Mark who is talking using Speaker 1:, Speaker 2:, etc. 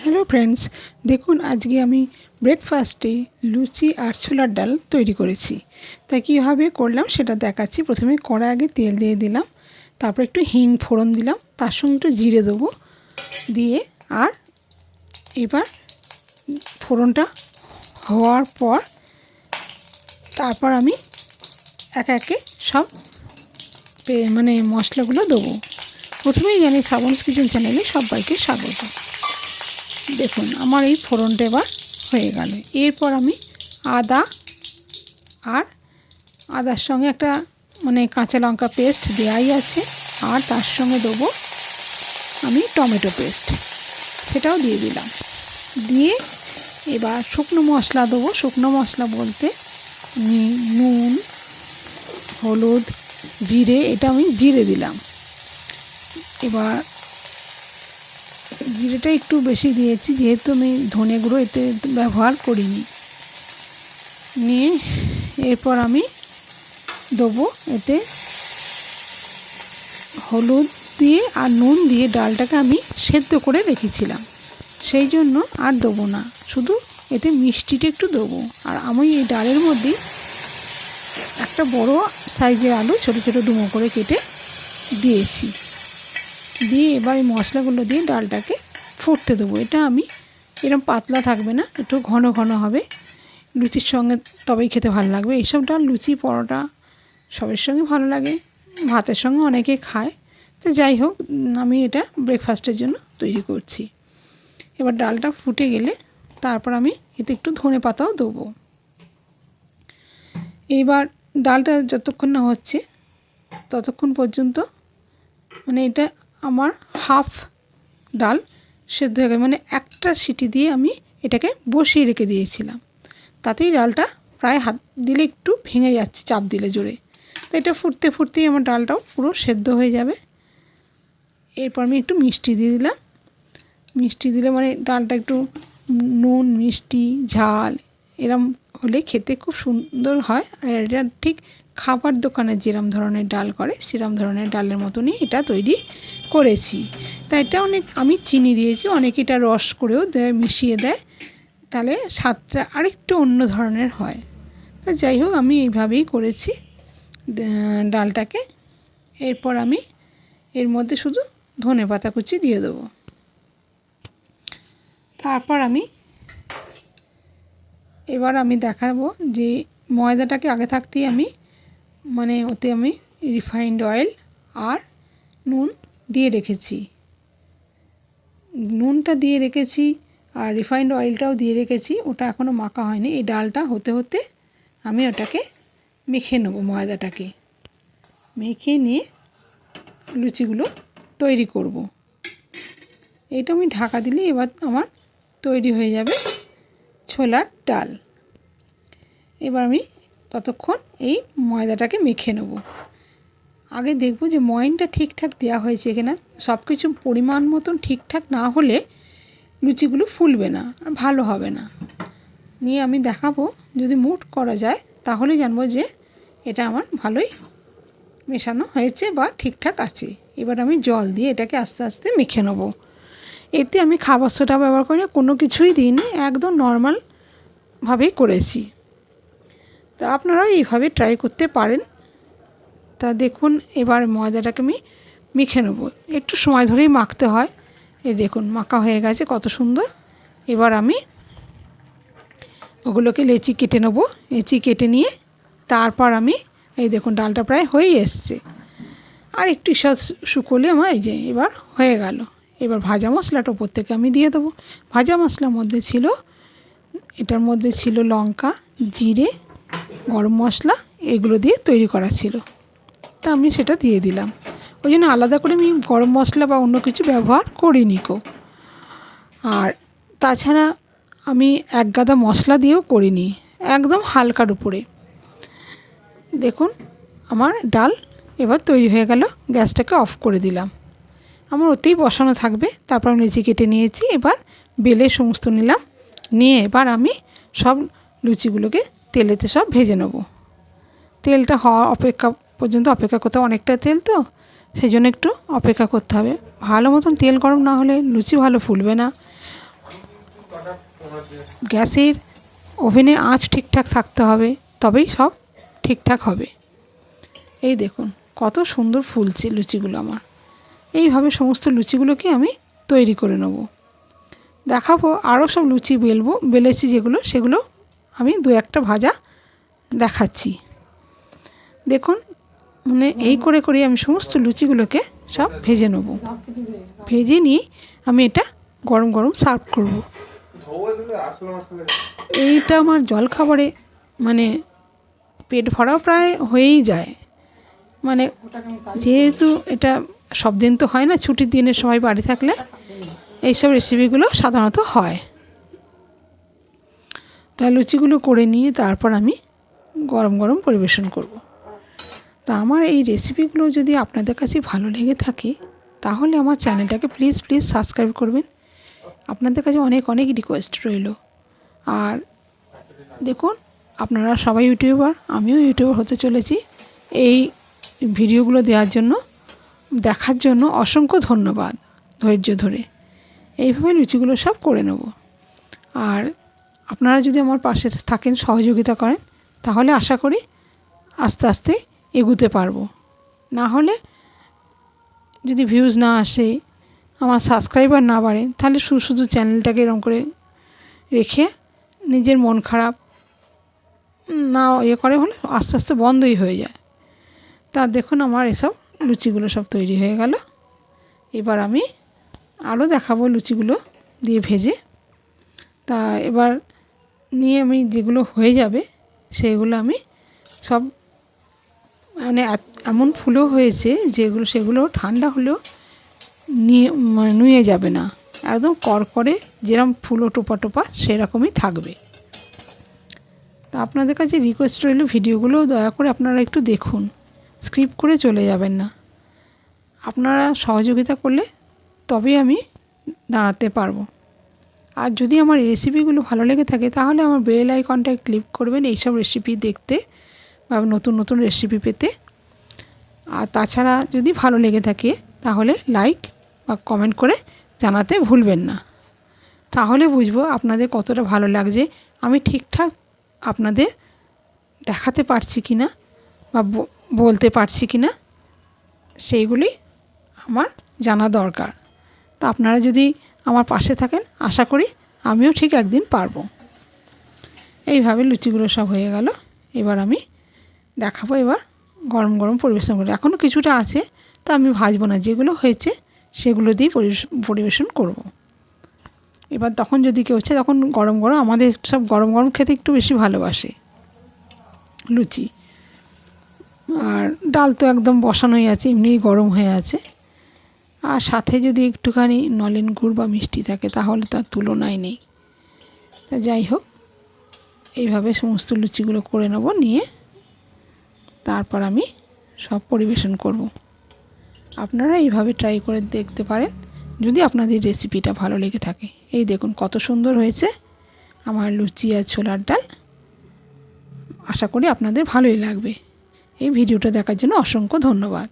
Speaker 1: Hello friends, দেখুন আজকে আমি ব্রেকফাস্টে লুচি আর ছোলার ডাল তৈরি করেছি। তাই কীভাবে করলাম সেটা দেখাচ্ছি। প্রথমে কড়াই আগে তেল দিয়ে দিলাম, তারপর একটু হিং ফোড়ন দিলাম, তার সঙ্গে একটু জিরে দেবো, দিয়ে আর এবার ফোড়নটা হওয়ার পর তারপর আমি একে একে সব মশলাগুলো দেবো। প্রথমেই জানি শ্রাবণস কিচেন চ্যানেলে সবাইকে স্বাগত। দেখুন আমার এই ফোড়নটা এবার হয়ে গেল। এরপর আমি আদার সঙ্গে একটা কাঁচা লঙ্কা পেস্ট দেওয়াই আছে, আর তার সঙ্গে দেবো আমি টমেটো পেস্ট, সেটাও দিয়ে দিলাম। দিয়ে এবার শুকনো মশলা দেবো। শুকনো মশলা বলতে নুন, হলুদ, জিরে, এটা আমি জিরে দিলাম। এবার জিরেটা একটু বেশি দিয়েছি যেহেতু আমি ধনে গুঁড়ো এতে ব্যবহার করিনি। নিয়ে এরপর আমি দেবো এতে হলুদ দিয়ে আর নুন দিয়ে ডালটাকে আমি সেদ্ধ করে রেখেছিলাম, সেই জন্য আর দেবো না, শুধু এতে মিষ্টিটা একটু দেবো। আর আমি এই ডালের মধ্যে একটা বড় সাইজের আলু ছোটো ছোটো ডুমো করে কেটে দিয়েছি। দিয়ে এবার এই মশলাগুলো দিয়ে ডালটাকে ফুটতে দেবো। এটা আমি এরকম পাতলা থাকবে না, একটু ঘন ঘন হবে, লুচির সঙ্গে তবেই খেতে ভালো লাগবে। এইসব ডাল লুচি, পরোটা সবের সঙ্গে ভালো লাগে, ভাতের সঙ্গে অনেকে খায়। তো যাই হোক, আমি এটা ব্রেকফাস্টের জন্য তৈরি করছি। এবার ডালটা ফুটে গেলে তারপর আমি এতে একটু ধনে পাতাও দেবো। এইবার ডালটা যতক্ষণ না হচ্ছে ততক্ষণ পর্যন্ত এটা আমার হাফ ডাল সেদ্ধ হয়ে গেছে, একটা সিটি দিয়ে আমি এটাকে বসিয়ে রেখে দিয়েছিলাম। তাতেই ডালটা প্রায় হাত দিলে একটু ভেঙে যাচ্ছে চাপ দিলে জোরে। তো এটা ফুটতে ফুটতেই আমার ডালটাও পুরো সেদ্ধ হয়ে যাবে। এরপর আমি একটু মিষ্টি দিয়ে দিলাম। মিষ্টি দিলে ডালটা একটু নুন, মিষ্টি, ঝাল এরম হলে খেতে খুব সুন্দর হয়। আর এটা ঠিক খাবার দোকানে যেরম ধরনের ডাল করে সেরম ধরনের ডালের মতনই এটা তৈরি করেছি। তাই এটা আমি চিনি দিয়েছি, অনেকে এটা রস করেও দেয়, মিশিয়ে দেয়, তাহলে স্বাদটা আরেকটু অন্য ধরনের হয়। তা যাই হোক, আমি এইভাবেই করেছি ডালটাকে। এরপর আমি এর মধ্যে শুধু ধনে পাতা কুচি দিয়ে দেবো। তারপর এবার আমি দেখাবো যে ময়দাটাকে আগে থাকতেই আমি ওতে আমি রিফাইন্ড অয়েল আর নুন দিয়ে রেখেছি। নুনটা দিয়ে রেখেছি আর রিফাইন্ড অয়েলটাও দিয়ে রেখেছি, ওটা এখনও মাখা হয়নি। এই ডালটা হতে হতে আমি ওটাকে মেখে নেব। ময়দাটাকে মেখে নিয়ে লুচিগুলো তৈরি করব। এটা আমি ঢাকা দিলে এবার আমার তৈরি হয়ে যাবে ছোলার ডাল। এবার আমি ততক্ষণ এই ময়দাটাকে মেখে নেব। আগে দেখব যে ময়নটা ঠিকঠাক দেওয়া হয়েছে কিনা। সব কিছু পরিমাণ মতন ঠিকঠাক না হলে লুচিগুলো ফুলবে না আর ভালো হবে না। নিয়ে আমি দেখাবো, যদি মুট করা যায় তাহলে জানবো যে এটা আমার ভালোই মেশানো হয়েছে বা ঠিকঠাক আছে। এবার আমি জল দিয়ে এটাকে আস্তে আস্তে মেখে নেব। এতে আমি খাবার সোডা ব্যবহার করি না, কোনো কিছুই দিইনি, একদম নর্মালভাবেই করেছি। তা আপনারাও এইভাবে ট্রাই করতে পারেন। তা দেখুন, এবার ময়দাটাকে আমি মেখে নেব। একটু সময় ধরেই মাখতে হয়। এই দেখুন মাখা হয়ে গেছে কত সুন্দর। এবার আমি ওগুলোকে লেচি কেটে নেব। লেচি কেটে নিয়ে তারপর আমি এই দেখুন ডালটা প্রায় হয়েই এসছে, আর একটু শুকোলে আমার এই যে এবার হয়ে গেল। এবার ভাজা মশলাটা ওপর থেকে আমি দিয়ে দেবো। ভাজা মশলার মধ্যে এটার মধ্যে ছিল লঙ্কা, জিরে, গরম মশলা, এগুলো দিয়ে তৈরি করা ছিল। তা আমি সেটা দিয়ে দিলাম। ওই জন্য আলাদা করে আমি গরম মশলা বা অন্য কিছু ব্যবহার করিনি কো। আর তাছাড়া আমি এক গাদা মশলা দিয়েও করিনি, একদম হালকার উপরে। দেখুন আমার ডাল এবার তৈরি হয়ে গেল। গ্যাসটাকে অফ করে দিলাম। আমার ওতেই বসানো থাকবে। তারপর আমি লেচি কেটে নিয়েছি। এবার বেলে সমস্ত নিলাম, নিয়ে এবার আমি সব লুচিগুলোকে তেলেতে সব ভেজে নেব। তেলটা হওয়া পর্যন্ত অপেক্ষা করতে হবে, অনেকটা তেল তো সেই জন্য একটু অপেক্ষা করতে হবে। ভালো মতন তেল গরম না হলে লুচি ভালো ফুলবে না। গ্যাসের ওভেনে আঁচ ঠিকঠাক থাকতে হবে, তবেই সব ঠিকঠাক হবে। এই দেখুন কত সুন্দর ফুলছে লুচিগুলো আমার। এইভাবে সমস্ত লুচিগুলোকে আমি তৈরি করে নেব। দেখাবো আরও সব লুচি বেলেছি যেগুলো, সেগুলো আমি 2-1টা ভাজা দেখাচ্ছি। দেখুন মানে এই করে করে আমি সমস্ত লুচিগুলোকে সব ভেজে নেব। ভেজে নিয়ে আমি এটা গরম গরম সার্ভ করব। এইটা আমার জলখাবারে মানে পেট ভরাও প্রায় হয়েই যায়। মানে যেহেতু এটা সব দিন তো হয় না, ছুটির দিনে সবাই বাড়ি থাকলে এইসব রেসিপিগুলো সাধারণত হয়। তাই লুচিগুলো করে নিয়ে তারপর আমি গরম গরম পরিবেশন করব। তা আমার এই রেসিপিগুলো যদি আপনাদের কাছে ভালো লেগে থাকে তাহলে আমার চ্যানেলটাকে প্লিজ সাবস্ক্রাইব করবেন। আপনাদের কাছে অনেক অনেক রিকোয়েস্ট রইল। আর দেখুন আপনারা সবাই ইউটিউবার, আমিও ইউটিউবার হতে চলেছি। এই ভিডিওগুলো দেখার জন্য অসংখ্য ধন্যবাদ ধৈর্য ধরে। এইভাবে লুচিগুলো সব করে নেব। আর আপনারা যদি আমার পাশে থাকেন, সহযোগিতা করেন, তাহলে আশা করি আস্তে আস্তে এগোতে পারবো। না হলে যদি ভিউজ না আসে, আমার সাবস্ক্রাইবার না বাড়ে, তাহলে শুধু চ্যানেলটাকে এরকম করে রেখে নিজের মন খারাপ না করে হলে আস্তে আস্তে বন্ধই হয়ে যায়। তা দেখুন আমার এসব লুচিগুলো সব তৈরি হয়ে গেল। এবার আমি আরও দেখাবো লুচিগুলো দিয়ে ভেজে। তা এবার নিয়ে আমি যেগুলো হয়ে যাবে সেগুলো আমি সব মানে এমন ফুলও হয়েছে সেগুলো ঠান্ডা হলেও নুয়ে যাবে না, একদম করকরে যেরকম ফুলো টোপা টোপা সেরকমই থাকবে। তা আপনাদের কাছে রিকোয়েস্ট রইল ভিডিওগুলো দয়া করে আপনারা একটু দেখুন, স্কিপ করে চলে যাবেন না। আপনারা সহযোগিতা করলে তবেই আমি দাঁড়াতে পারবো। আর যদি আমার রেসিপিগুলো ভালো লেগে থাকে তাহলে আমার বেল আইকনটা ক্লিক করবেন এইসব রেসিপি দেখতে বা নতুন নতুন রেসিপি পেতে। আর তাছাড়া যদি ভালো লেগে থাকে তাহলে লাইক বা কমেন্ট করে জানাতে ভুলবেন না। তাহলে বুঝবো আপনাদের কতটা ভালো লাগছে, আমি ঠিকঠাক আপনাদের দেখাতে পারছি কি না বা বলতে পারছি কি না, সেইগুলি আমার জানা দরকার। তা আপনারা যদি আমার পাশে থাকেন আশা করি আমিও ঠিক একদিন পারবো। এইভাবে লুচিগুলো সব হয়ে গেল। এবার আমি দেখাবো এবার গরম গরম পরিবেশন করে। এখনও কিছুটা আছে, তা আমি ভাজবো না, যেগুলো হয়েছে সেগুলো দিয়ে পরিবেশন করব। এবার তখন যদি কেউ হচ্ছে তখন গরম গরম, আমাদের সব গরম গরম খেতে একটু বেশি ভালোবাসে লুচি। আর ডাল তো একদম বসানোই আছে, এমনিই গরম হয়ে আছে। আর সাথে যদি একটুখানি নলেন গুড় বা মিষ্টি থাকে তাহলে তার তুলনাই নেই। তা যাই হোক, এইভাবে সমস্ত লুচিগুলো করে নেব, নিয়ে তারপর আমি সব পরিবেশন করব। আপনারা এইভাবে ট্রাই করে দেখতে পারেন যদি আপনাদের রেসিপিটা ভালো লেগে থাকে। এই দেখুন কত সুন্দর হয়েছে আমার লুচি আর ছোলার ডাল। আশা করি আপনাদের ভালোই লাগবে। এই ভিডিওটা দেখার জন্য অসংখ্য ধন্যবাদ।